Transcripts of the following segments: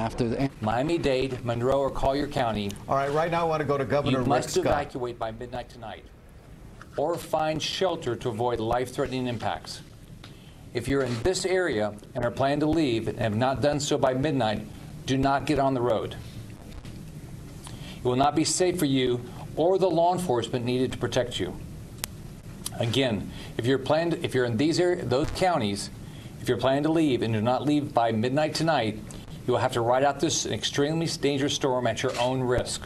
after the Miami-Dade, Monroe, or Collier County. All right, right now I want to go to Governor You Rick must Scott. evacuate by midnight tonight or find shelter to avoid life-threatening impacts. If you're in this area and are planning to leave and have not done so by midnight, do not get on the road. It will not be safe for you or the law enforcement needed to protect you. Again, if you're in those counties, if you're planning to leave and do not leave by midnight tonight, you will have to ride out this extremely dangerous storm at your own risk.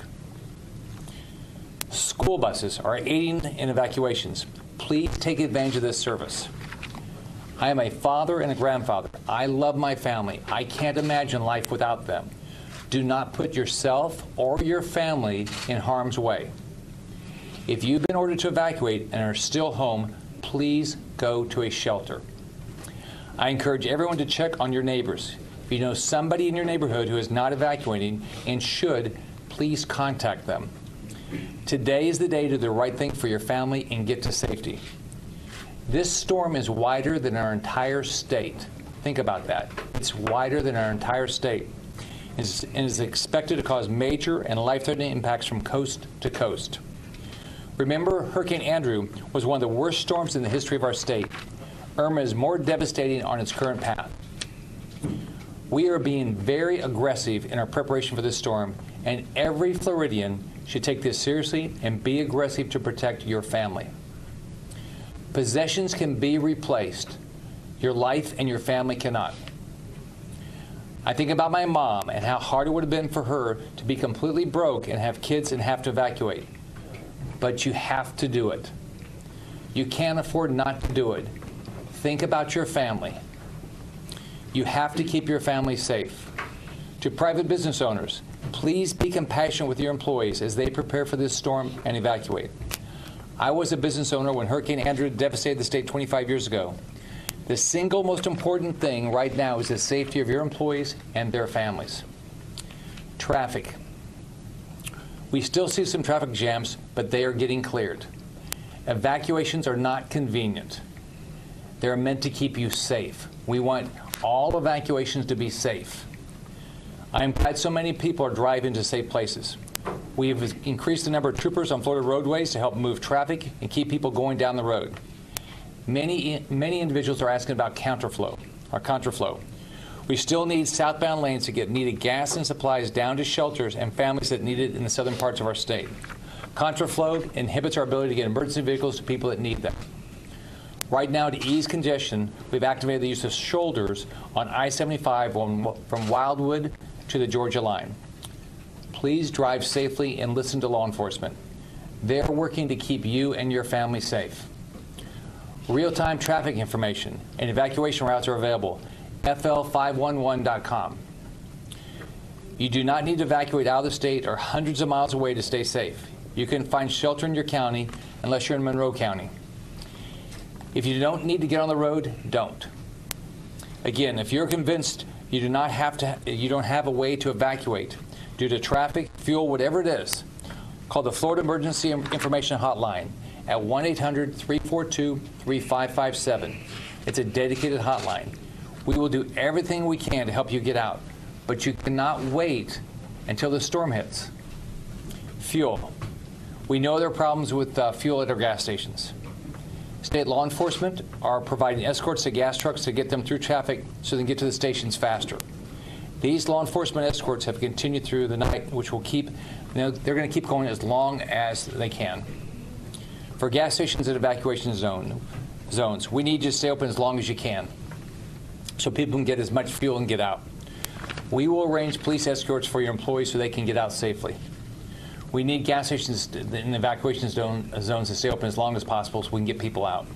School buses are aiding in evacuations. Please take advantage of this service. I am a father and a grandfather. I love my family. I can't imagine life without them. Do not put yourself or your family in harm's way. If you've been ordered to evacuate and are still home, please go to a shelter. I encourage everyone to check on your neighbors. If you know somebody in your neighborhood who is not evacuating and should, please contact them. Today is the day to do the right thing for your family and get to safety. This storm is wider than our entire state. Think about that. It's wider than our entire state and is expected to cause major and life-threatening impacts from coast to coast. Remember, Hurricane Andrew was one of the worst storms in the history of our state. Irma is more devastating on its current path. We are being very aggressive in our preparation for this storm, and every Floridian should take this seriously and be aggressive to protect your family. Possessions can be replaced. Your life and your family cannot. I think about my mom and how hard it would have been for her to be completely broke and have kids and have to evacuate. But you have to do it. You can't afford not to do it. Think about your family. You have to keep your family safe. To private business owners, please be compassionate with your employees as they prepare for this storm and evacuate. I was a business owner when Hurricane Andrew devastated the state 25 years ago. The single most important thing right now is the safety of your employees and their families. Traffic. We still see some traffic jams, but they are getting cleared. Evacuations are not convenient. They're meant to keep you safe. We want all evacuations to be safe. I am glad so many people are driving to safe places. We have increased the number of troopers on Florida roadways to help move traffic and keep people going down the road. Many individuals are asking about contraflow. We still need southbound lanes to get needed gas and supplies down to shelters and families that need it in the southern parts of our state. Contraflow inhibits our ability to get emergency vehicles to people that need them. Right now, to ease congestion, we've activated the use of shoulders on I-75 from Wildwood to the Georgia line. Please drive safely and listen to law enforcement. They're working to keep you and your family safe. Real-time traffic information and evacuation routes are available. FL511.com. You do not need to evacuate out of the state or hundreds of miles away to stay safe. You can find shelter in your county unless you're in Monroe County. If you don't need to get on the road, don't. Again, if you're convinced you don't have a way to evacuate due to traffic, fuel, whatever it is, call the Florida Emergency Information Hotline at 1-800-342-3557. It's a dedicated hotline. We will do everything we can to help you get out, but you cannot wait until the storm hits. Fuel. We know there are problems with fuel at our gas stations. State law enforcement are providing escorts to gas trucks to get them through traffic so they can get to the stations faster. These law enforcement escorts have continued through the night, which will they're going to keep going as long as they can. For gas stations and evacuation zones, we need you to stay open as long as you can so people can get as much fuel and get out. We will arrange police escorts for your employees so they can get out safely. We need gas stations and evacuation zones to stay open as long as possible so we can get people out.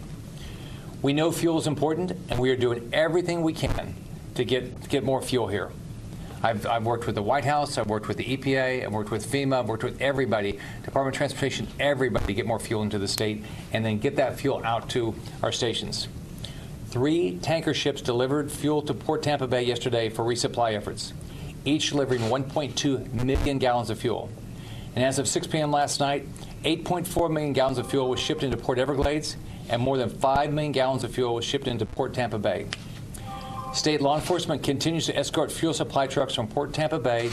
We know fuel is important, and we are doing everything we can to get more fuel here. I've worked with the White House, I've worked with the EPA, I've worked with FEMA, I've worked with everybody, Department of Transportation, everybody to get more fuel into the state and then get that fuel out to our stations. 3 tanker ships delivered fuel to Port Tampa Bay yesterday for resupply efforts, each delivering 1.2 million gallons of fuel. And as of 6 p.m. last night, 8.4 million gallons of fuel was shipped into Port Everglades, and more than 5 million gallons of fuel was shipped into Port Tampa Bay. State law enforcement continues to escort fuel supply trucks from Port Tampa Bay,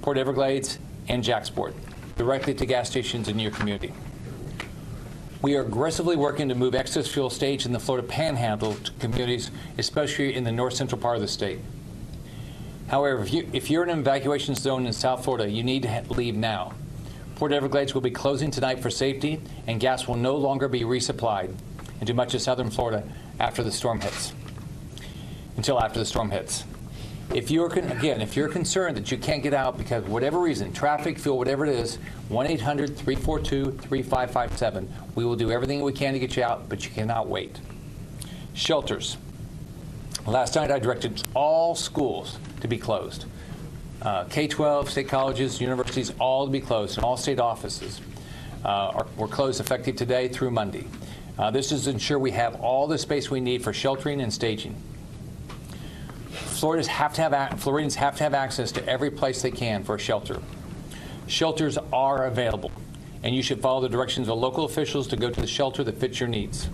Port Everglades, and Jacksport directly to gas stations in your community. We are aggressively working to move excess fuel staged in the Florida Panhandle to communities, especially in the north central part of the state. However, if you're in an evacuation zone in South Florida, you need to leave now. Port Everglades will be closing tonight for safety, and gas will no longer be resupplied into much of southern Florida after the storm hits. Until after the storm hits. If you're concerned that you can't get out because of whatever reason, traffic, fuel, whatever it is, 1-800-342-3557. We will do everything we can to get you out, but you cannot wait. Shelters. Last night I directed all schools to be closed. K-12, state colleges, universities, all to be closed, and all state offices were closed effective today through Monday. This is to ensure we have all the space we need for sheltering and staging. Floridians have to have access to every place they can for a shelter. Shelters are available, and you should follow the directions of local officials to go to the shelter that fits your needs.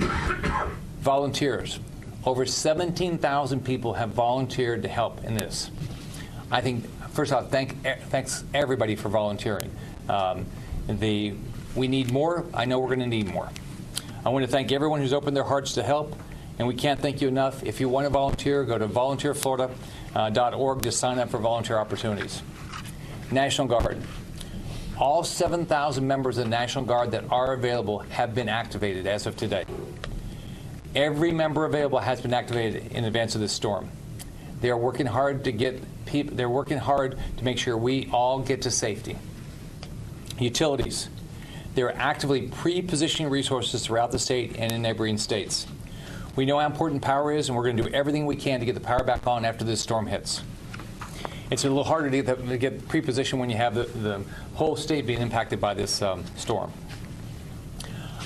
Volunteers. Over 17,000 people have volunteered to help in this. I think, first off, thanks everybody for volunteering. We need more. I know we're going to need more. I want to thank everyone who's opened their hearts to help. And we can't thank you enough. If you want to volunteer, go to volunteerflorida.org to sign up for volunteer opportunities. National Guard. All 7,000 members of the National Guard that are available have been activated as of today. Every member available has been activated in advance of this storm. They are working hard to they're working hard to make sure we all get to safety. Utilities. They're actively pre-positioning resources throughout the state and in neighboring states. We know how important power is, and we're going to do everything we can to get the power back on after this storm hits. It's a little harder to get pre-positioned when you have the whole state being impacted by this storm.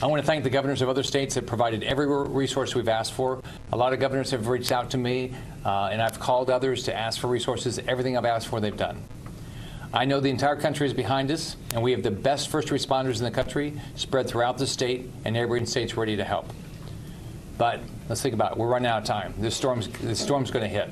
I want to thank the governors of other states that provided every resource we've asked for. A lot of governors have reached out to me, and I've called others to ask for resources. Everything I've asked for, they've done. I know the entire country is behind us, and we have the best first responders in the country spread throughout the state and neighboring states ready to help. But let's think about it. We're running out of time. This storm's going to hit.